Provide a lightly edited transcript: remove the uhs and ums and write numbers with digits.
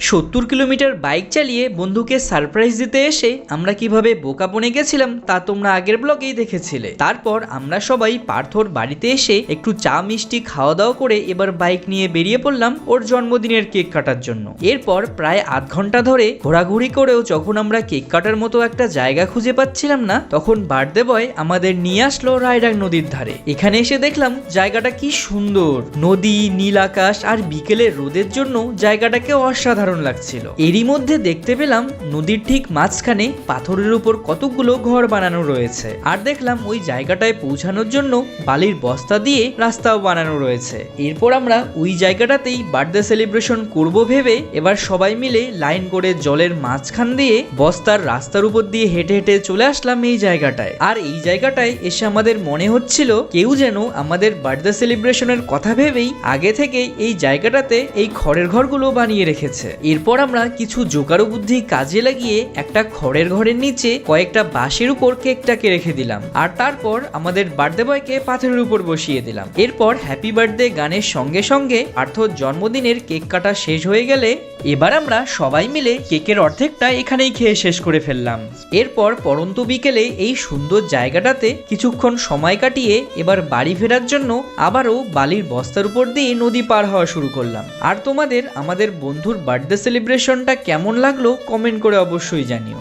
70 kilometre bike চালিয়ে বন্ধুকে surprise দিতে এসে আমরা কিভাবে বোকা বনে গেছিলাম তা তোমরা আগের ব্লগেই দেখেছিলে। তারপর আমরা সবাই পার্থর বাড়িতে এসে একটু চা মিষ্টি খাওয়া দাওয়া করে এবার বাইক নিয়ে বেরিয়ে পড়লাম ওর জন্মদিনের কেক কাটার জন্য। এরপর প্রায় আধ ঘন্টা ধরে ঘোরাঘুরি করেও যখন আমরা কেক কাটার মতো একটা জায়গা খুঁজে পাচ্ছিলাম না, তখন বার্থডে বয় আমাদের নিয়ে আসলো রায়ডাক নদীর ধারে। এখানে এসে দেখলাম জায়গাটা কি সুন্দর, নদী, নীল আকাশ আর বিকেলের রোদের জন্য জায়গাটাকে অসাধারণ লাগছিল। এরই মধ্যে দেখতে পেলাম নদীর ঠিক মাঝখানে পাথরের উপর কতগুলো ঘর বানানো রয়েছে, আর দেখলাম ওই জায়গাটায় পৌঁছানোর জন্য বালির বস্তা দিয়ে রাস্তাও বানানো রয়েছে। এরপর আমরা ওই জায়গাটাতেই বার্থডে সেলিব্রেশন করব ভেবে এবার সবাই মিলে লাইন করে জলের মাঝখান দিয়ে বস্তার রাস্তার উপর দিয়ে হেঁটে হেঁটে চলে আসলাম এই জায়গাটায়। আর এই জায়গাটায় এসে আমাদের মনে হচ্ছিল কেউ যেন আমাদের বার্থডে সেলিব্রেশনের কথা ভেবেই আগে থেকে এই জায়গাটাতে এই খড়ের ঘরগুলো বানিয়ে রেখেছে। এরপর আমরা কিছু জোগাড় বুদ্ধি কাজে লাগিয়ে একটা খড়ের ঘরের নিচে কয়েকটা বাঁশের উপর কেকটাকে রেখে দিলাম, আর তারপর আমাদের বার্থডে বয়কে পাথরের উপর বসিয়ে দিলাম। এরপর হ্যাপি বার্থডে গানের সঙ্গে সঙ্গে পার্থর জন্মদিনের কেক কাটা শেষ হয়ে গেলে এবার আমরা সবাই মিলে কেকের অর্ধেকটা এখানেই খেয়ে শেষ করে ফেললাম। এরপর পরন্ত বিকেলে এই সুন্দর জায়গাটাতে কিছুক্ষণ সময় কাটিয়ে এবার বাড়ি ফেরার জন্য আবারও বালির বস্তার উপর দিয়ে নদী পার হওয়া শুরু করলাম। আর তোমাদের আমাদের বন্ধুর বার্থডে সেলিব্রেশনটা কেমন লাগলো কমেন্ট করে অবশ্যই জানিও।